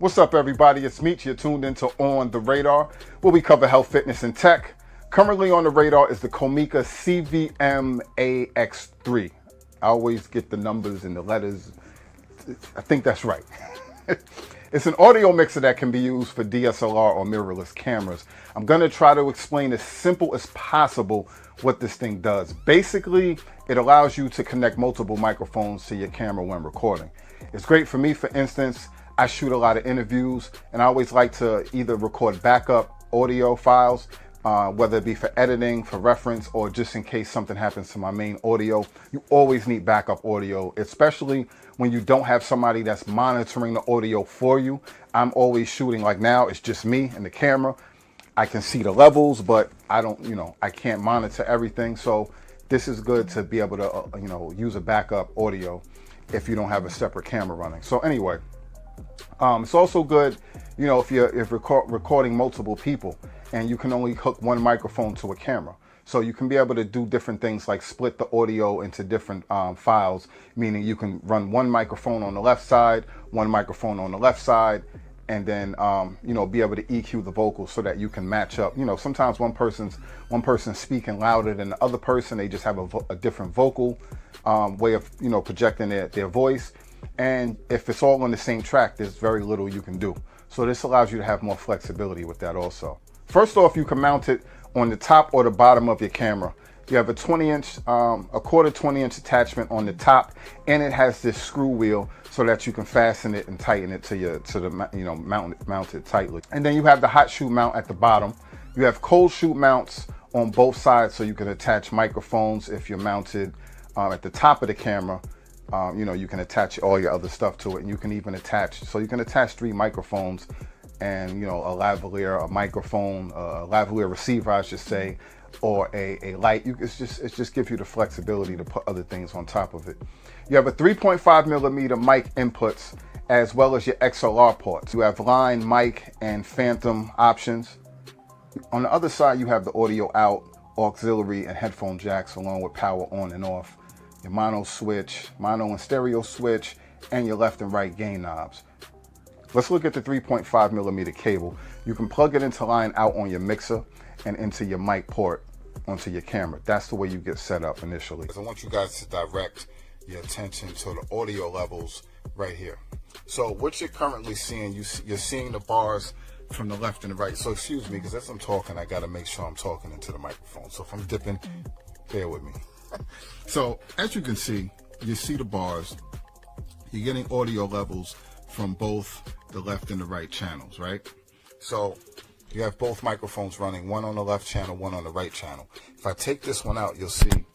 What's up, everybody? It's Meech. You're tuned into On the Radar, where we cover health, fitness, and tech. Currently on the radar is the Comica CVM-AX3. I always get the numbers and the letters. I think that's right. It's an audio mixer that can be used for DSLR or mirrorless cameras. I'm going to try to explain as simple as possible what this thing does. Basically, it allows you to connect multiple microphones to your camera when recording. It's great for me, for instance. I shoot a lot of interviews, and I always like to either record backup audio files, whether it be for editing, for reference, or just in case something happens to my main audio. You always need backup audio, especially when you don't have somebody that's monitoring the audio for you. I'm always shooting, like now, it's just me and the camera. I can see the levels, but I don't, I can't monitor everything. So this is good to be able to, use a backup audio if you don't have a separate camera running. So anyway, it's also good, if you're recording multiple people and you can only hook one microphone to a camera. So you can be able to do different things like split the audio into different files, meaning you can run one microphone on the left side, one microphone on the left side, and then, be able to EQ the vocals so that you can match up. Sometimes one person's speaking louder than the other person. They just have a different vocal way of, projecting their voice. And if it's all on the same track, there's very little you can do. So this allows you to have more flexibility with that also. First off, you can mount it on the top or the bottom of your camera. You have a 20-inch, a quarter 20-inch attachment on the top, and it has this screw wheel so that you can fasten it and tighten it mount it tightly. And then you have the hot shoe mount at the bottom. You have cold shoe mounts on both sides, so you can attach microphones if you're mounted at the top of the camera. You can attach all your other stuff to it, and you can even attach 3 microphones and, a lavalier, a microphone, a lavalier receiver, I should say, or a light. It just gives you the flexibility to put other things on top of it. You have a 3.5 millimeter mic inputs, as well as your XLR ports. You have line, mic, and phantom options. On the other side, you have the audio out, auxiliary, and headphone jacks, along with power on and off. Your mono and stereo switch, and your left and right gain knobs. Let's look at the 3.5 millimeter cable. You can plug it into line out on your mixer and into your mic port onto your camera. That's the way you get set up initially. I want you guys to direct your attention to the audio levels right here. So what you're currently seeing, you're seeing the bars from the left and the right. So excuse me, because as I'm talking, I got to make sure I'm talking into the microphone. So if I'm dipping, bear with me. So as you can see, you see the bars. You're getting audio levels from both the left and the right channels, right? So you have both microphones running, one on the left channel, one on the right channel. If I take this one out, you'll see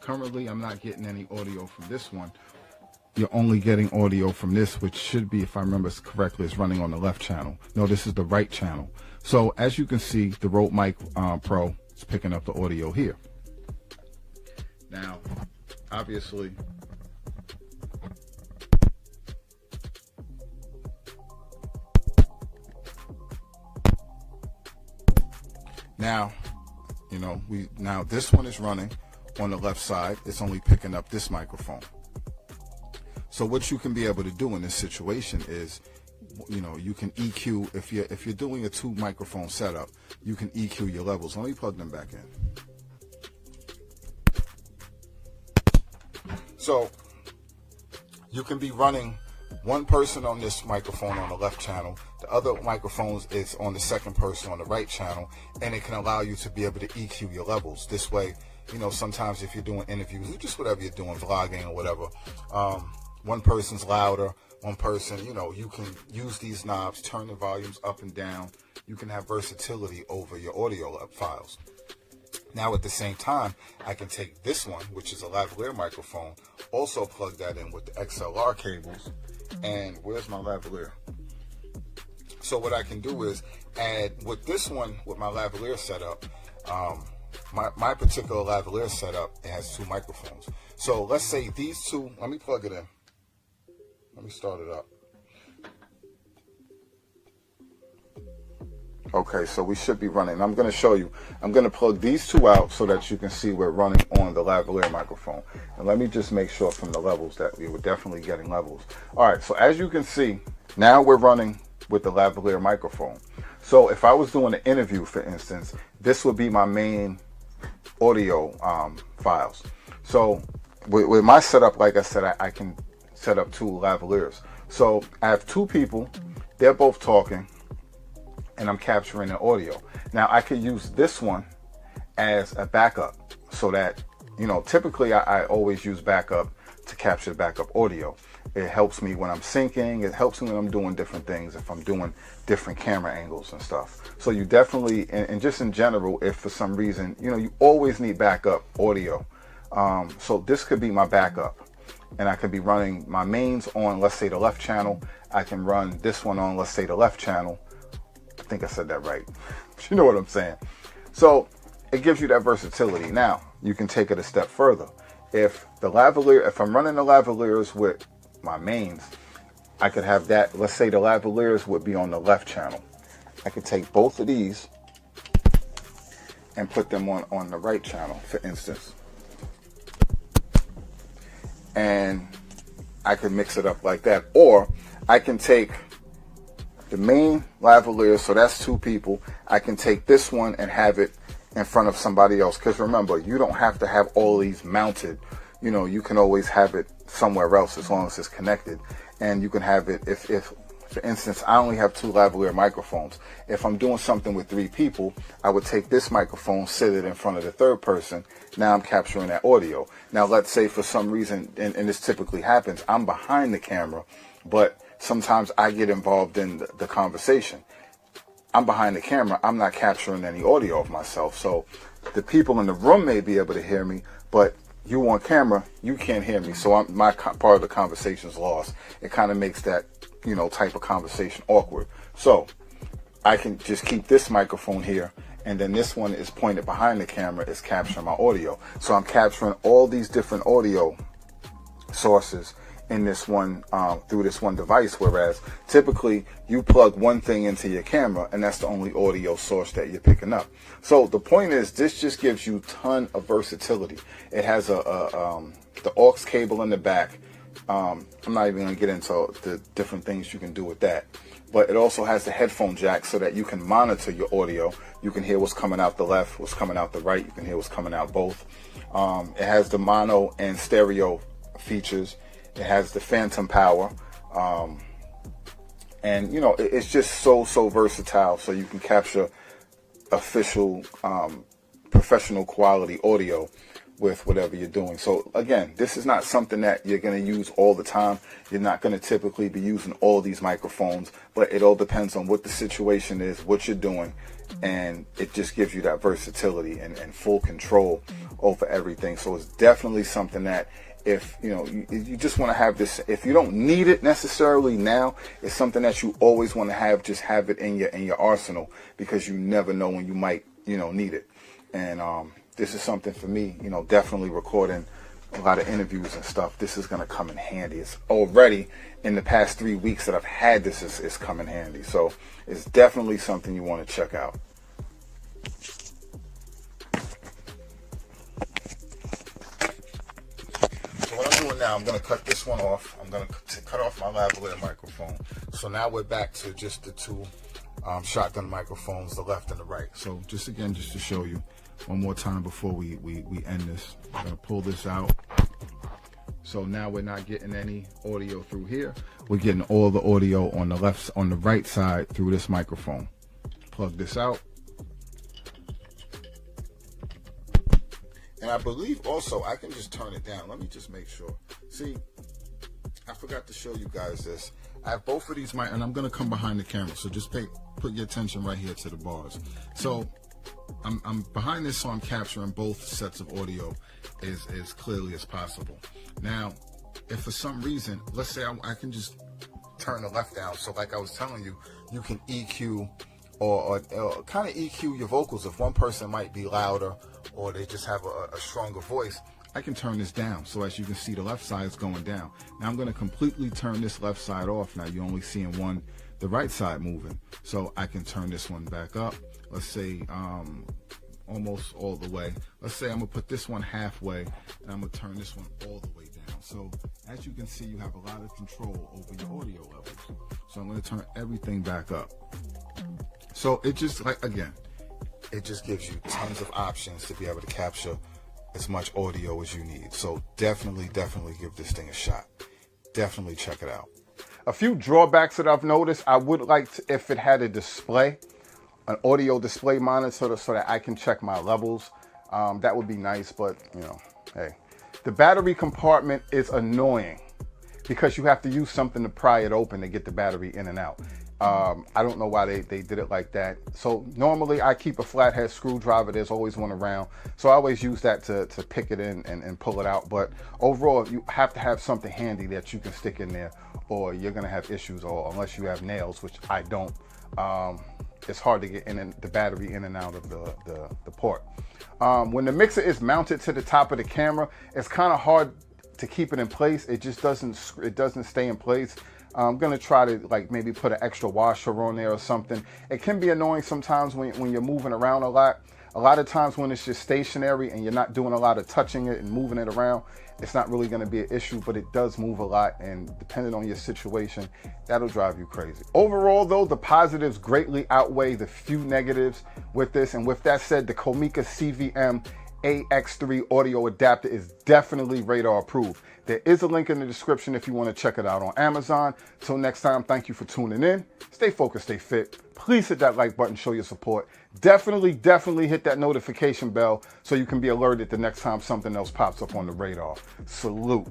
currently I'm not getting any audio from this one. You're only getting audio from this, which should be, if I remember correctly, is running on the left channel. No, this is the right channel. So as you can see, the Rode Mic Pro is picking up the audio here. Now, obviously, now this one is running on the left side. It's only picking up this microphone. So what you can be able to do in this situation is, you can EQ, if you're doing a 2 microphone setup, you can EQ your levels. Let me plug them back in. So you can be running one person on this microphone on the left channel, the other microphones is on the second person on the right channel, and it can allow you to be able to EQ your levels. This way, sometimes if you're doing interviews, or just whatever you're doing, vlogging or whatever, one person's louder, one person, you can use these knobs, turn the volumes up and down. You can have versatility over your audio files. Now at the same time, I can take this one, which is a lavalier microphone, also plug that in with the XLR cables, and where's my lavalier? So what I can do is add, with this one, with my lavalier setup, my particular lavalier setup, it has 2 microphones. So let's say these 2, let me plug it in. Let me start it up. Okay, so we should be running. I'm going to show you. I'm going to plug these 2 out so that you can see we're running on the lavalier microphone. And let me just make sure from the levels that we were definitely getting levels. All right, so as you can see, Now we're running with the lavalier microphone. So if I was doing an interview, for instance, this would be my main audio files. So with my setup, like I said, I can set up 2 lavaliers. So I have 2 people, they're both talking, and I'm capturing the audio. Now I could use this one as a backup, so that, you know, typically I always use backup to capture the backup audio. It helps me when I'm syncing, it helps me when I'm doing different things, if I'm doing different camera angles and stuff. So you definitely, and just in general, if for some reason, you know, you always need backup audio. So this could be my backup, and I could be running my mains on, let's say, the left channel. I can run this one on, let's say, the left channel. I think I said that right. You know what I'm saying? So it gives you that versatility. Now you can take it a step further. If I'm running the lavaliers with my mains, I could have that, let's say the lavaliers would be on the left channel. I could take both of these and put them on the right channel, for instance. And I could mix it up like that. Or I can take the main lavalier, so that's 2 people. I can take this one and have it in front of somebody else. Because remember, you don't have to have all these mounted. You know, you can always have it somewhere else as long as it's connected. And you can have it, if for instance, I only have 2 lavalier microphones. If I'm doing something with 3 people, I would take this microphone, sit it in front of the 3rd person. Now I'm capturing that audio. Now let's say for some reason, and this typically happens, I'm behind the camera, but sometimes I get involved in the conversation. I'm behind the camera, I'm not capturing any audio of myself. So the people in the room may be able to hear me, but you on camera, you can't hear me. So my part of the conversation is lost. It kind of makes that, you know, type of conversation awkward. So I can just keep this microphone here, and then this one is pointed behind the camera, is capturing my audio. So I'm capturing all these different audio sources in this one, through this one device, whereas typically you plug one thing into your camera and that's the only audio source that you're picking up. So the point is, this just gives you a ton of versatility. It has the aux cable in the back. I'm not even going to get into the different things you can do with that, but it also has the headphone jack so that you can monitor your audio. You can hear what's coming out the left, what's coming out the right. You can hear what's coming out both. It has the mono and stereo features. It has the phantom power, and you know, it's just so versatile. So you can capture official, professional quality audio with whatever you're doing. So again, this is not something that you're going to use all the time. You're not going to typically be using all these microphones, but it all depends on what the situation is, what you're doing, and it just gives you that versatility and full control over everything. So it's definitely something that, if you know, you just want to have this, if you don't need it necessarily now, it's something that you always want to have. Just have it in your arsenal, because you never know when you might, you know, need it. And this is something for me, you know, definitely recording a lot of interviews and stuff. This is going to come in handy. It's already, in the past 3 weeks that I've had this, is come in handy. So it's definitely something you want to check out. Now I'm going to cut this one off. I'm going to cut off my lavalier microphone. So now we're back to just the 2 shotgun microphones, the left and the right. So just to show you one more time before we end this, I'm going to pull this out. So now we're not getting any audio through here. We're getting all the audio on the right side through this microphone. Plug this out. And I believe also I can just turn it down. Let me just make sure. See, I forgot to show you guys this. I have both of these mics, and I'm going to come behind the camera. So just put your attention right here to the bars. So I'm behind this, so I'm capturing both sets of audio as clearly as possible. Now, if for some reason, let's say I can just turn the left down. So like I was telling you, you can EQ or kind of EQ your vocals. If one person might be louder or they just have a stronger voice, I can turn this down. So as you can see, the left side is going down. Now I'm going to completely turn this left side off. Now you're only seeing the right side moving. So I can turn this one back up. Let's say almost all the way. Let's say I'm going to put this one halfway, and I'm going to turn this one all the way down. So as you can see, you have a lot of control over your audio levels. So I'm going to turn everything back up. So it just, like, again, it just gives you tons of options to be able to capture as much audio as you need. So definitely give this thing a shot. Definitely check it out. A few drawbacks that I've noticed, I would like to, if it had a display, an audio display monitor so that I can check my levels. That would be nice, but you know, hey. The battery compartment is annoying because you have to use something to pry it open to get the battery in and out. I don't know why they did it like that. So normally I keep a flathead screwdriver. There's always one around. So I always use that to pick it in and pull it out. But overall, you have to have something handy that you can stick in there or you're gonna have issues, or unless you have nails, which I don't. It's hard to get the battery in and out of the port. When the mixer is mounted to the top of the camera, it's kind of hard to keep it in place. It just doesn't stay in place. I'm gonna try to like maybe put an extra washer on there or something. It can be annoying sometimes when you're moving around a lot. A lot of times when it's just stationary and you're not doing a lot of touching it and moving it around, it's not really gonna be an issue, but it does move a lot, and depending on your situation, that'll drive you crazy. Overall though, the positives greatly outweigh the few negatives with this, and with that said, the Comica CVM-AX3 audio adapter is definitely radar approved. There is a link in the description if you want to check it out on Amazon. Till next time, thank you for tuning in. Stay focused, stay fit. Please hit that like button, show your support. Definitely hit that notification bell so you can be alerted the next time something else pops up on the radar. Salute.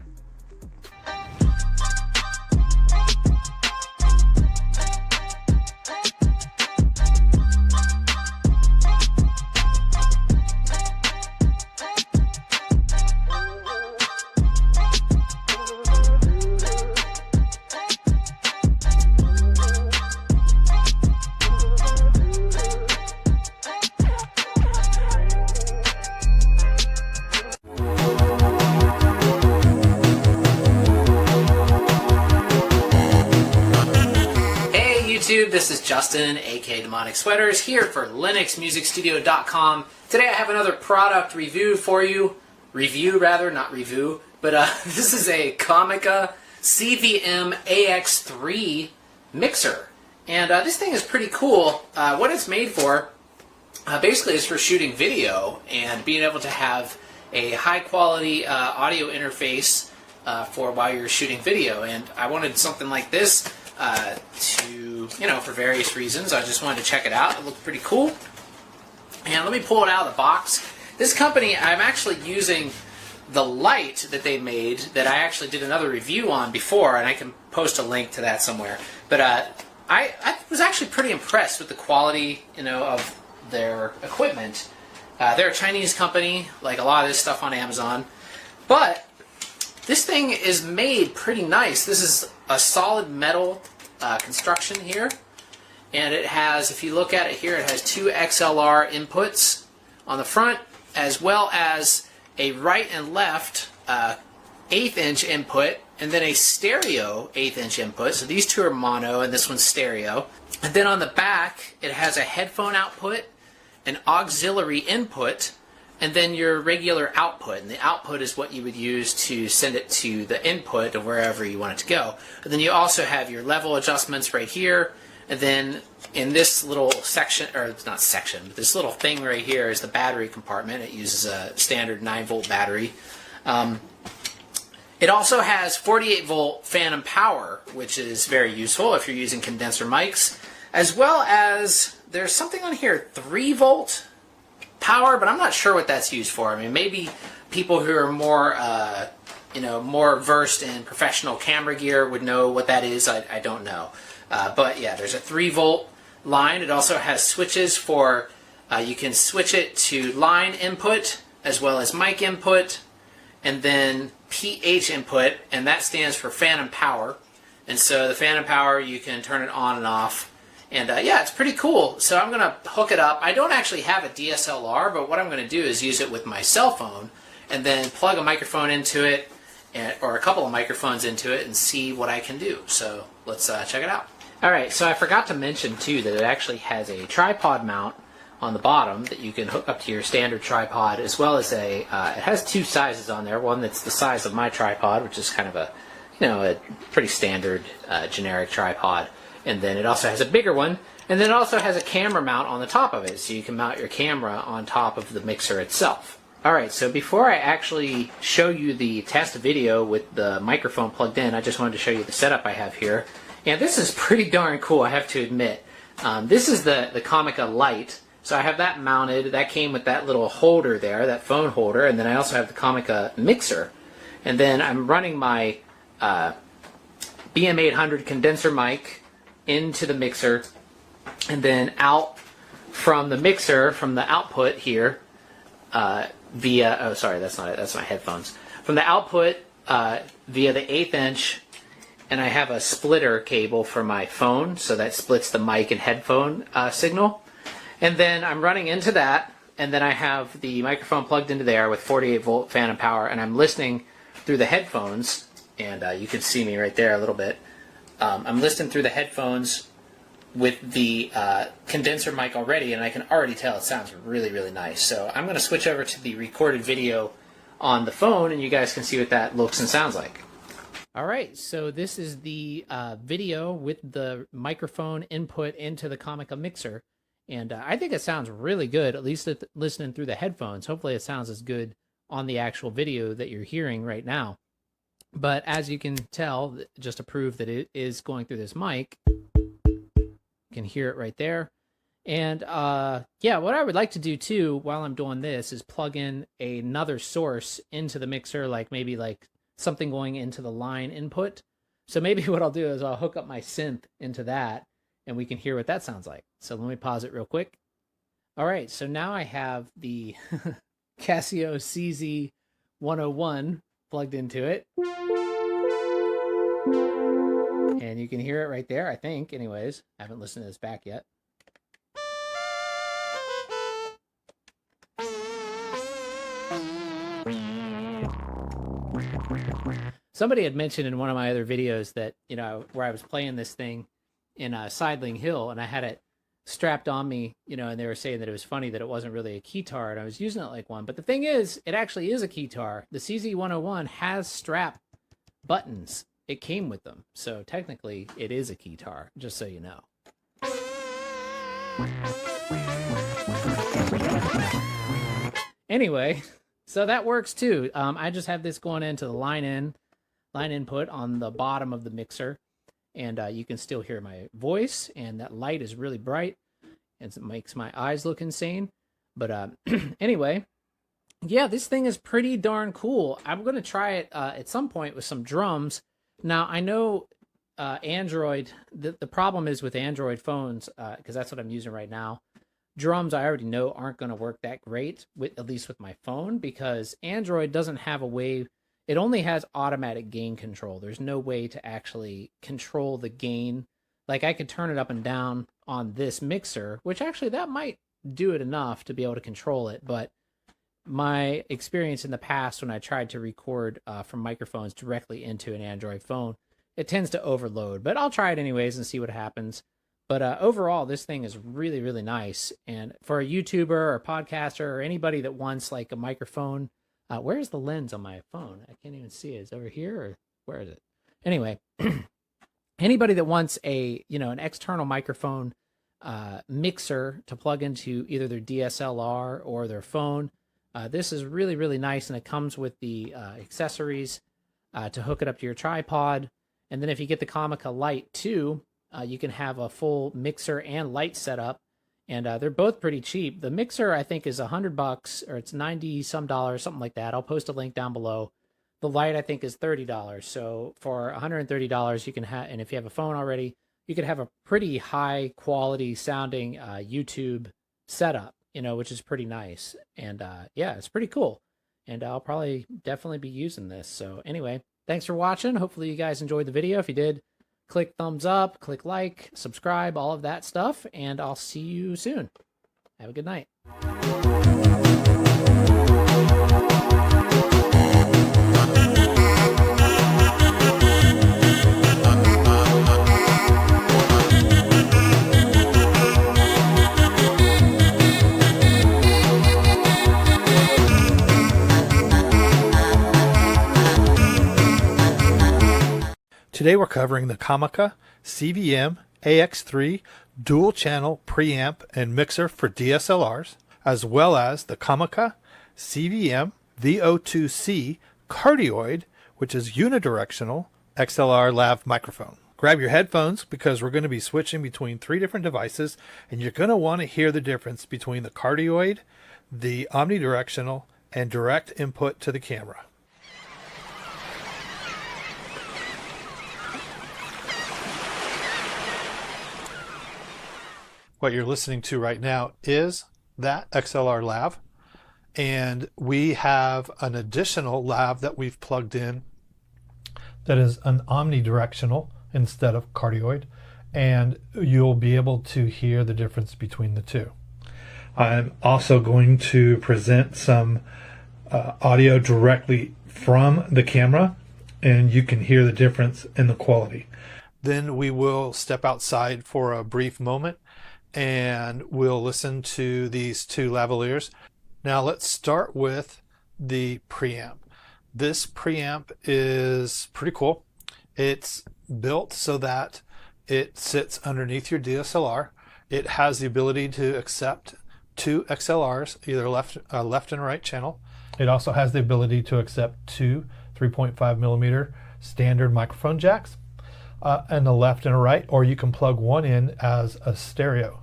This is Justin, aka Demonic Sweaters, here for LinuxMusicStudio.com. Today I have another product review for you. Not review. But this is a Comica CVM-AX3 mixer. And this thing is pretty cool. What it's made for, basically is for shooting video and being able to have a high quality audio interface for while you're shooting video. And I wanted something like this for various reasons. I just wanted to check it out. It looked pretty cool. And let me pull it out of the box. This company, I'm actually using the light that they made that I actually did another review on before, and I can post a link to that somewhere. But I was actually pretty impressed with the quality, of their equipment. They're a Chinese company, like a lot of this stuff on Amazon. But this thing is made pretty nice. This is a solid metal construction here, and it has, if you look at it here, it has two XLR inputs on the front, as well as a right and left 1/8 inch input, and then a stereo 1/8 inch input. So these two are mono and this one's stereo. And then on the back it has a headphone output, an auxiliary input, and then your regular output. And the output is what you would use to send it to the input or wherever you want it to go. And then you also have your level adjustments right here. And then in this little section, or it's not section, but this little thing right here is the battery compartment. It uses a standard 9-volt battery. It also has 48-volt phantom power, which is very useful if you're using condenser mics. As well as, there's something on here, 3-volt power, but I'm not sure what that's used for. I mean, maybe people who are more, more versed in professional camera gear would know what that is. I don't know. But yeah, there's a 3-volt line. It also has switches for, you can switch it to line input as well as mic input, and then PH input, and that stands for phantom power. And so the phantom power, you can turn it on and off. And yeah, it's pretty cool. So I'm going to hook it up. I don't actually have a DSLR, but what I'm going to do is use it with my cell phone and then plug a microphone into it, or a couple of microphones into it, and see what I can do. So let's check it out. Alright, so I forgot to mention too that it actually has a tripod mount on the bottom that you can hook up to your standard tripod, as well as it has two sizes on there. One that's the size of my tripod, which is kind of a, a pretty standard generic tripod. And then it also has a bigger one. And then it also has a camera mount on the top of it, so you can mount your camera on top of the mixer itself. Alright, so before I actually show you the test video with the microphone plugged in, I just wanted to show you the setup I have here. And this is pretty darn cool, I have to admit. This is the Comica Lite. So I have that mounted. That came with that little holder there, that phone holder. And then I also have the Comica mixer. And then I'm running my BM800 condenser mic into the mixer. And then out from the mixer, from the output here, via, oh sorry, that's not it, that's my headphones. From the output via the 1/8 inch, and I have a splitter cable for my phone, so that splits the mic and headphone signal. And then I'm running into that, and then I have the microphone plugged into there with 48 volt phantom power, and I'm listening through the headphones, and you can see me right there a little bit. I'm listening through the headphones with the condenser mic already, and I can already tell it sounds really, really nice. So I'm going to switch over to the recorded video on the phone, and you guys can see what that looks and sounds like. Alright, so this is the video with the microphone input into the Comica mixer. And I think it sounds really good, at least listening through the headphones. Hopefully it sounds as good on the actual video that you're hearing right now. But as you can tell, just to prove that it is going through this mic, you can hear it right there. And yeah, what I would like to do too while I'm doing this is plug in another source into the mixer, like maybe like something going into the line input. So maybe what I'll do is I'll hook up my synth into that, and we can hear what that sounds like. So let me pause it real quick. All right, so now I have the Casio CZ101 plugged into it. And you can hear it right there, I think, anyways. I haven't listened to this back yet. Somebody had mentioned in one of my other videos that, you know, where I was playing this thing in Sideling Hill, and I had it strapped on me, you know, and they were saying that it was funny that it wasn't really a keytar, and I was using it like one. But the thing is, it actually is a keytar. The CZ101 has strap buttons. It came with them. So technically, it is a keytar, just so you know. Anyway, so that works too. I just have this going into the line input on the bottom of the mixer, and you can still hear my voice, and that light is really bright, and it makes my eyes look insane. But anyway, yeah, this thing is pretty darn cool. I'm going to try it at some point with some drums. Now, I know Android, the problem is with Android phones, because that's what I'm using right now. Drums, I already know, aren't going to work that great, at least with my phone, because Android doesn't have a way. It only has automatic gain control. There's no way to actually control the gain. Like, I could turn it up and down on this mixer, which actually that might do it enough to be able to control it. But my experience in the past when I tried to record from microphones directly into an Android phone, it tends to overload. But I'll try it anyways and see what happens. But overall, this thing is really, really nice. And for a YouTuber or a podcaster or anybody that wants like a microphone, where's the lens on my phone? I can't even see it. Is it over here, or where is it? Anyway, anybody that wants an external microphone mixer to plug into either their DSLR or their phone, this is really, really nice, and it comes with the accessories to hook it up to your tripod. And then if you get the Comica Lite too, you can have a full mixer and light setup, and they're both pretty cheap. The mixer, I think, is $100, or it's 90 some dollars, something like that. I'll post a link down below. The light, I think, is $30. So for $130, you can have, and if you have a phone already, you could have a pretty high quality sounding YouTube setup, which is pretty nice. And yeah, it's pretty cool. And I'll probably definitely be using this. So anyway, thanks for watching. Hopefully you guys enjoyed the video. If you did, click thumbs up, click like, subscribe, all of that stuff, and I'll see you soon. Have a good night. Today we're covering the Comica CVM-AX3 dual channel preamp and mixer for DSLRs, as well as the Comica CVM-VO2C cardioid, which is unidirectional XLR lav microphone. Grab your headphones because we're going to be switching between 3 different devices, and you're going to want to hear the difference between the cardioid, the omnidirectional, and direct input to the camera. What you're listening to right now is that XLR lav, and we have an additional lav that we've plugged in that is an omnidirectional instead of cardioid, and you'll be able to hear the difference between the two. I'm also going to present some audio directly from the camera, and you can hear the difference in the quality. Then we will step outside for a brief moment and we'll listen to these 2 lavaliers. Now let's start with the preamp. This preamp is pretty cool. It's built so that it sits underneath your DSLR. It has the ability to accept 2 XLRs, either left and right channel. It also has the ability to accept 2 3.5 millimeter standard microphone jacks, and a left and a right, or you can plug one in as a stereo.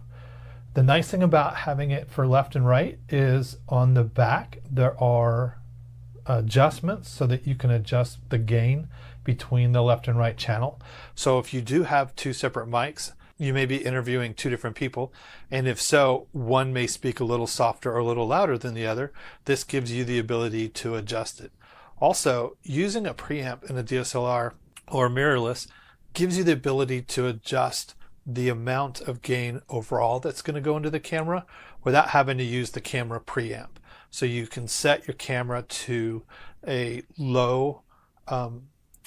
The nice thing about having it for left and right is on the back there are adjustments so that you can adjust the gain between the left and right channel. So if you do have 2 separate mics, you may be interviewing 2 different people, and if so, one may speak a little softer or a little louder than the other. This gives you the ability to adjust it. Also, using a preamp in a DSLR or mirrorless gives you the ability to adjust the amount of gain overall that's going to go into the camera without having to use the camera preamp. So you can set your camera to a low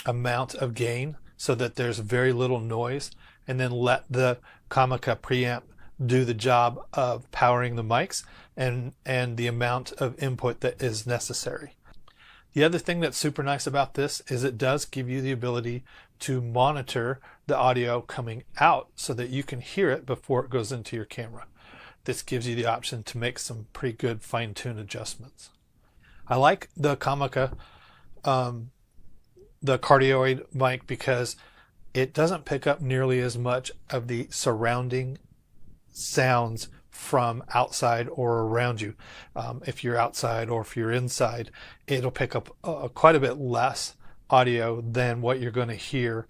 amount of gain so that there's very little noise, and then let the Comica preamp do the job of powering the mics and the amount of input that is necessary. The other thing that's super nice about this is it does give you the ability to monitor the audio coming out so that you can hear it before it goes into your camera. This gives you the option to make some pretty good fine-tune adjustments. I like the Comica, the cardioid mic, because it doesn't pick up nearly as much of the surrounding sounds from outside or around you. If you're outside or if you're inside, it'll pick up quite a bit less audio than what you're going to hear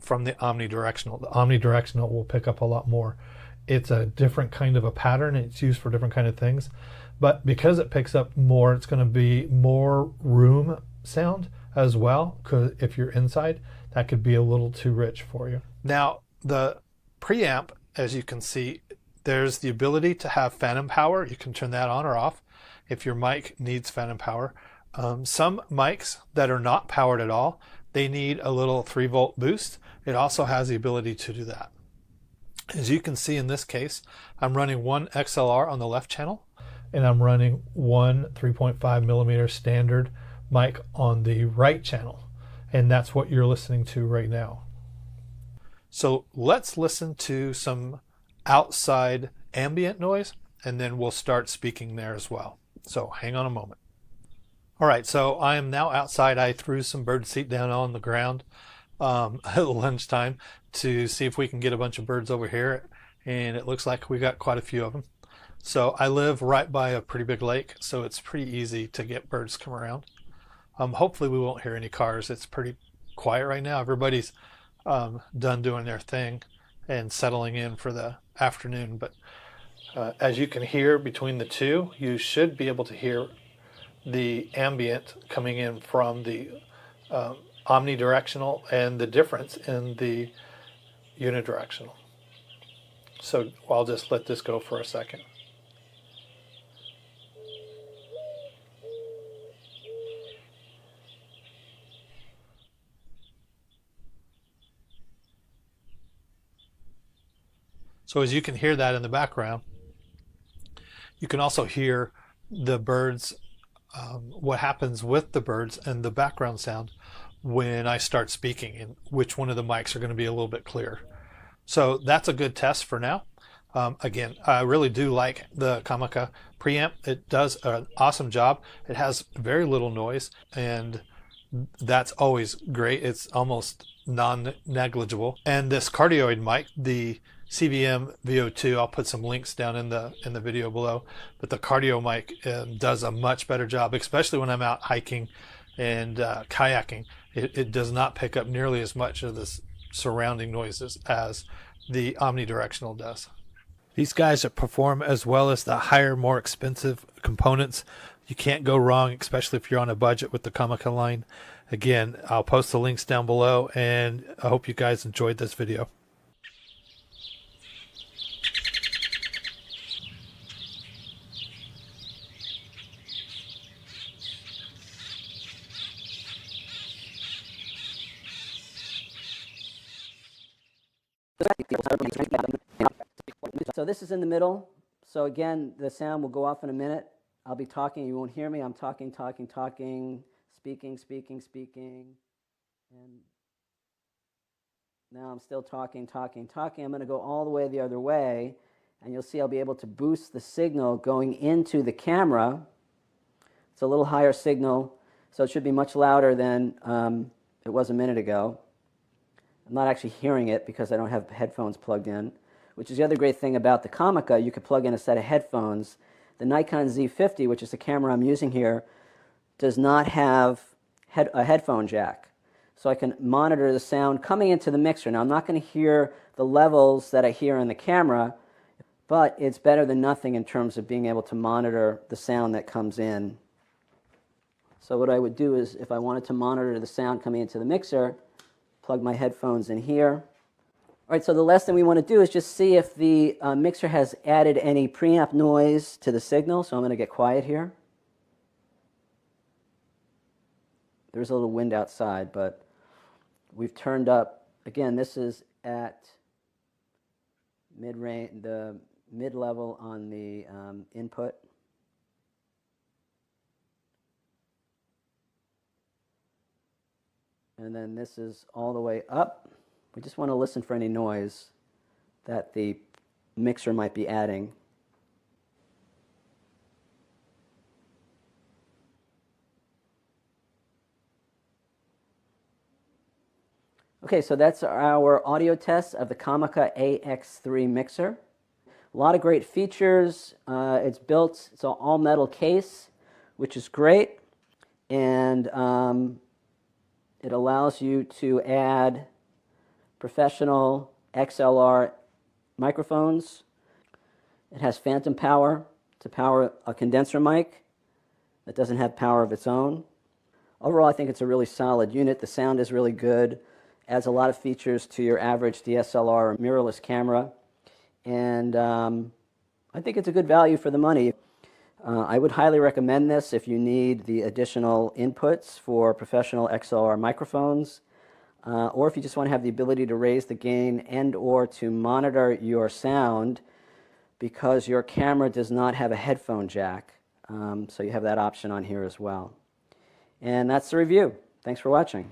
from the omnidirectional. The omnidirectional will pick up a lot more. It's a different kind of a pattern. It's used for different kind of things, but because it picks up more, it's going to be more room sound as well, because if you're inside, that could be a little too rich for you. Now the preamp, as you can see, there's the ability to have phantom power. You can turn that on or off if your mic needs phantom power. Some mics that are not powered at all, they need a little 3-volt boost. It also has the ability to do that. As you can see in this case, I'm running 1 XLR on the left channel, and I'm running 1 3.5 millimeter standard mic on the right channel. And that's what you're listening to right now. So let's listen to some outside ambient noise, and then we'll start speaking there as well. So hang on a moment. All right, so I am now outside. I threw some bird seed down on the ground at lunchtime to see if we can get a bunch of birds over here, and it looks like we got quite a few of them. So I live right by a pretty big lake, so it's pretty easy to get birds come around. Hopefully we won't hear any cars. It's pretty quiet right now. Everybody's done doing their thing and settling in for the afternoon, but as you can hear between the two, you should be able to hear the ambient coming in from the omnidirectional and the difference in the unidirectional. So I'll just let this go for a second. So as you can hear that in the background, you can also hear the birds, what happens with the birds and the background sound when I start speaking and which one of the mics are going to be a little bit clearer. So that's a good test for now. Again, I really do like the Comica preamp. It does an awesome job. It has very little noise, and that's always great. It's almost non-negligible. And this cardioid mic, the CVM VO2, I'll put some links down in the video below. But the cardio mic does a much better job, especially when I'm out hiking and kayaking. It does not pick up nearly as much of the surrounding noises as the omnidirectional does. These guys that perform as well as the higher, more expensive components. You can't go wrong, especially if you're on a budget with the Comica line. Again, I'll post the links down below, and I hope you guys enjoyed this video. So this is in the middle. So again, the sound will go off in a minute. I'll be talking, you won't hear me. I'm talking, speaking. And now I'm still talking. I'm going to go all the way the other way, and you'll see I'll be able to boost the signal going into the camera. It's a little higher signal, so it should be much louder than it was a minute ago. I'm not actually hearing it because I don't have headphones plugged in, which is the other great thing about the Comica. You could plug in a set of headphones. The Nikon Z50, which is the camera I'm using here, does not have a headphone jack. So I can monitor the sound coming into the mixer. Now, I'm not going to hear the levels that I hear in the camera, but it's better than nothing in terms of being able to monitor the sound that comes in. So what I would do is, if I wanted to monitor the sound coming into the mixer, plug my headphones in here. All right, so the last thing we want to do is just see if the mixer has added any preamp noise to the signal. So I'm going to get quiet here. There's a little wind outside, but we've turned up. Again, this is at mid-range, the mid-level on the input. And then this is all the way up. We just want to listen for any noise that the mixer might be adding. Okay, so that's our audio test of the Comica AX3 mixer. A lot of great features. It's an all metal case, which is great. And it allows you to add professional XLR microphones. It has phantom power to power a condenser mic that doesn't have power of its own. Overall, I think it's a really solid unit. The sound is really good. Adds a lot of features to your average DSLR or mirrorless camera. And I think it's a good value for the money. I would highly recommend this if you need the additional inputs for professional XLR microphones, or if you just want to have the ability to raise the gain and or to monitor your sound because your camera does not have a headphone jack. So you have that option on here as well. And that's the review. Thanks for watching.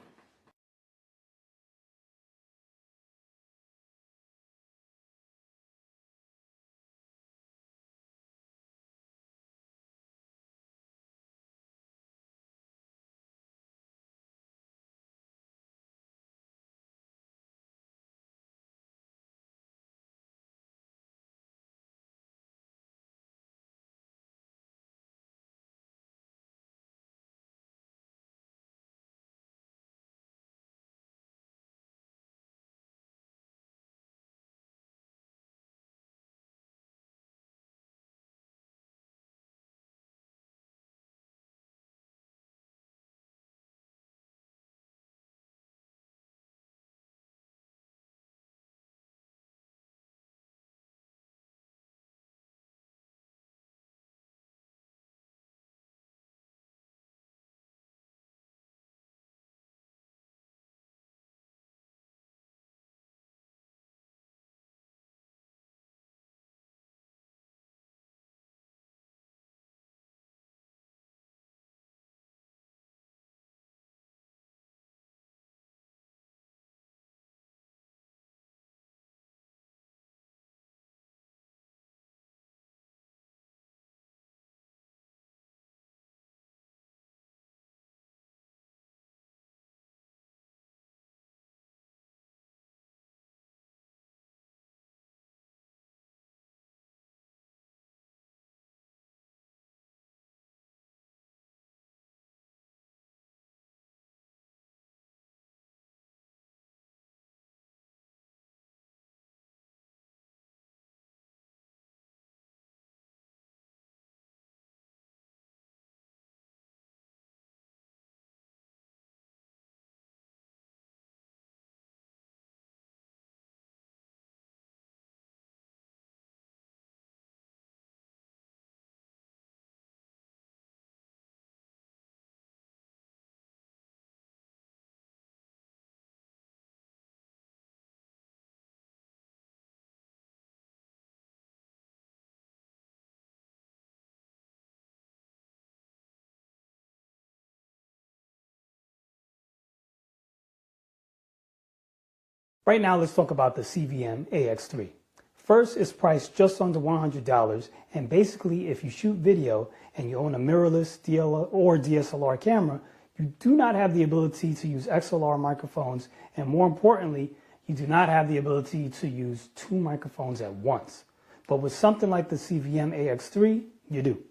Right now, let's talk about the CVM-AX3. First, it's priced just under $100, and basically, if you shoot video and you own a mirrorless DLR or DSLR camera, you do not have the ability to use XLR microphones, and more importantly, you do not have the ability to use two microphones at once. But with something like the CVM-AX3, you do.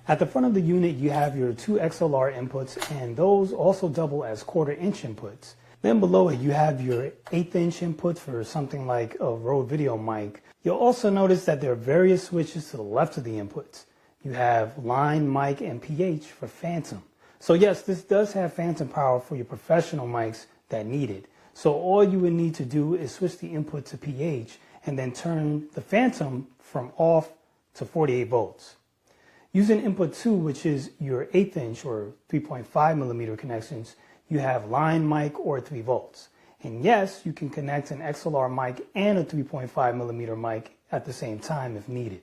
At the front of the unit, you have your two XLR inputs, and those also double as 1/4 inch inputs. Then below it, you have your 1/8 inch input for something like a Rode video mic. You'll also notice that there are various switches to the left of the inputs. You have line, mic, and pH for phantom. So yes, this does have phantom power for your professional mics that need it. So all you would need to do is switch the input to pH and then turn the phantom from off to 48 volts. Using input 2, which is your 1/8 inch or 3.5 millimeter connections, you have line, mic, or 3 volts. And yes, you can connect an XLR mic and a 3.5 millimeter mic at the same time if needed.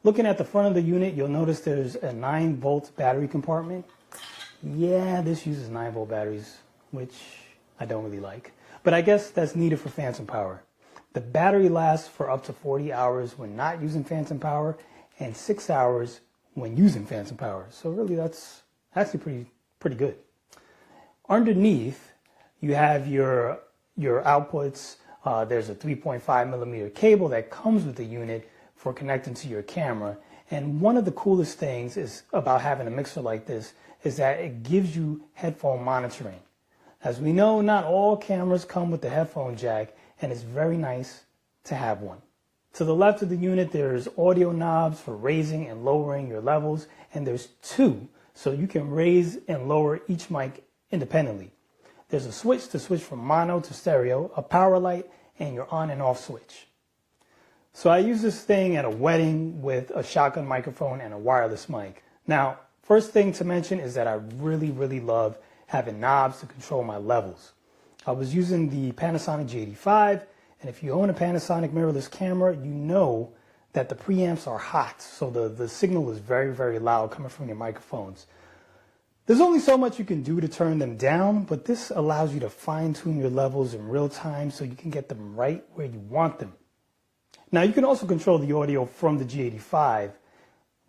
Looking at the front of the unit, you'll notice there's a 9-volt battery compartment. Yeah, this uses 9-volt batteries, which I don't really like. But I guess that's needed for phantom power. The battery lasts for up to 40 hours when not using phantom power and 6 hours when using phantom power. So really that's actually pretty good. Underneath, you have your outputs. There's a 3.5 millimeter cable that comes with the unit for connecting to your camera. And one of the coolest things is about having a mixer like this is that it gives you headphone monitoring. As we know, not all cameras come with the headphone jack, and it's very nice to have one. To the left of the unit, there's audio knobs for raising and lowering your levels, and there's 2, so you can raise and lower each mic independently. There's a switch to switch from mono to stereo, a power light, and your on and off switch. So I use this thing at a wedding with a shotgun microphone and a wireless mic. Now, first thing to mention is that I really love having knobs to control my levels. I was using the Panasonic G85, and if you own a Panasonic mirrorless camera, you know that the preamps are hot, so the signal is very loud coming from your microphones. There's only so much you can do to turn them down, but this allows you to fine-tune your levels in real time so you can get them right where you want them. Now, you can also control the audio from the G85,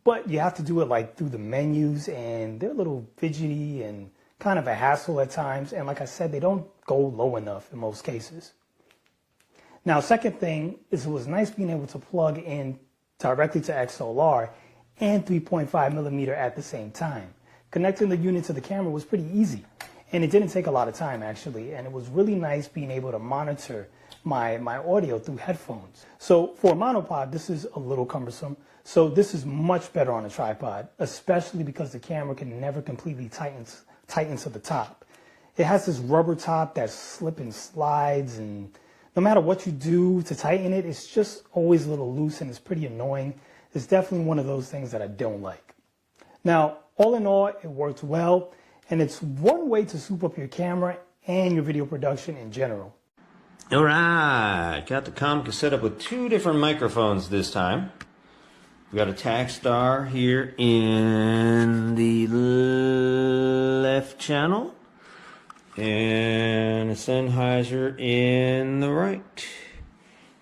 but you have to do it like through the menus, and they're a little fidgety and kind of a hassle at times, and like I said, they don't go low enough in most cases. Now, second thing is it was nice being able to plug in directly to XLR and 3.5 millimeter at the same time. Connecting the unit to the camera was pretty easy, and it didn't take a lot of time actually, and it was really nice being able to monitor my audio through headphones. So for a monopod, this is a little cumbersome, so this is much better on a tripod, especially because the camera can never completely tighten to the top. It has this rubber top that slips and slides, and no matter what you do to tighten it, it's just always a little loose and it's pretty annoying. It's definitely one of those things that I don't like. Now, all in all, it worked well, and it's one way to soup up your camera and your video production in general. All right, got the Comica set up with 2 different microphones this time. We got a Takstar here in the left channel and a Sennheiser in the right.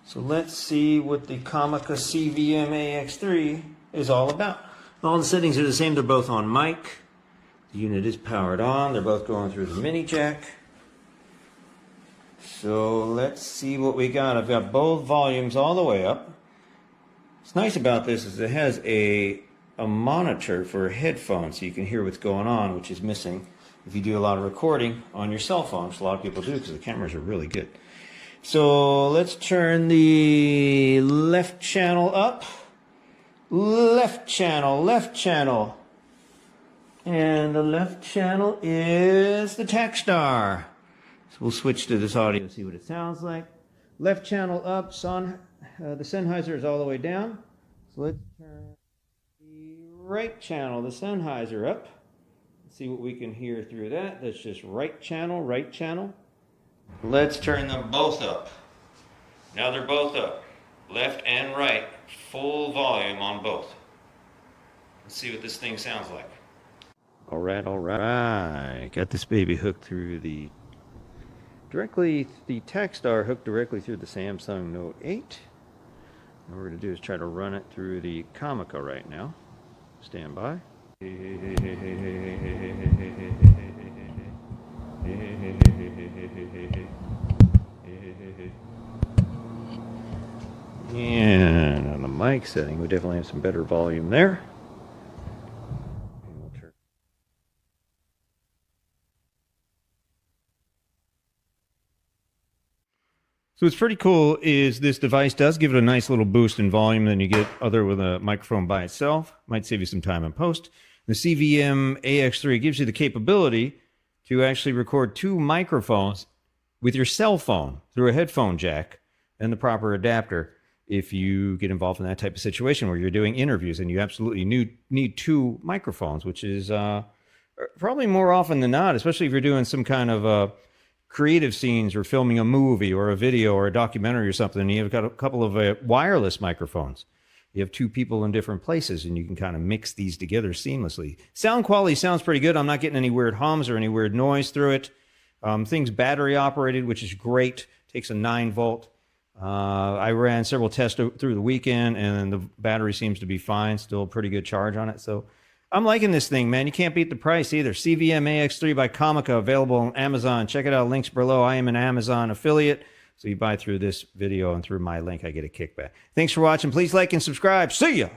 So let's see what the Comica CVM-AX3 is all about. All the settings are the same. They're both on mic. The unit is powered on. They're both going through the mini jack. So let's see what we got. I've got both volumes all the way up. What's nice about this is it has a monitor for headphones so you can hear what's going on, which is missing if you do a lot of recording on your cell phone, which a lot of people do because the cameras are really good. So let's turn the left channel up. Left channel, left channel. And the left channel is the Takstar. So we'll switch to this audio and see what it sounds like. Left channel up, the Sennheiser is all the way down. So let's turn the right channel, the Sennheiser up. Let's see what we can hear through that. That's just right channel, right channel. Let's turn them both up. Now they're both up. Left and right, full volume on both. Let's see what this thing sounds like. All right. Got this baby hooked through the directly, the text are hooked directly through the Samsung Note 8. What we're going to do is try to run it through the Comica right now. Stand by. And on the mic setting, we definitely have some better volume there. So what's pretty cool is this device does give it a nice little boost in volume than you get other with a microphone by itself. Might save you some time in post. The CVM-AX3 gives you the capability to actually record 2 microphones with your cell phone through a headphone jack and the proper adapter if you get involved in that type of situation where you're doing interviews and you absolutely need 2 microphones, which is probably more often than not, especially if you're doing some kind of creative scenes or filming a movie or a video or a documentary or something, and you've got a couple of wireless microphones. You have 2 people in different places, and you can kind of mix these together seamlessly. Sound quality sounds pretty good. I'm not getting any weird hums or any weird noise through it. Thing's battery operated, which is great. Takes a 9-volt. I ran several tests through the weekend, and the battery seems to be fine. Still a pretty good charge on it. So I'm liking this thing, man. You can't beat the price either. CVM-AX3 by Comica, available on Amazon. Check it out. Links below. I am an Amazon affiliate. So you buy through this video and through my link, I get a kickback. Thanks for watching. Please like and subscribe. See ya!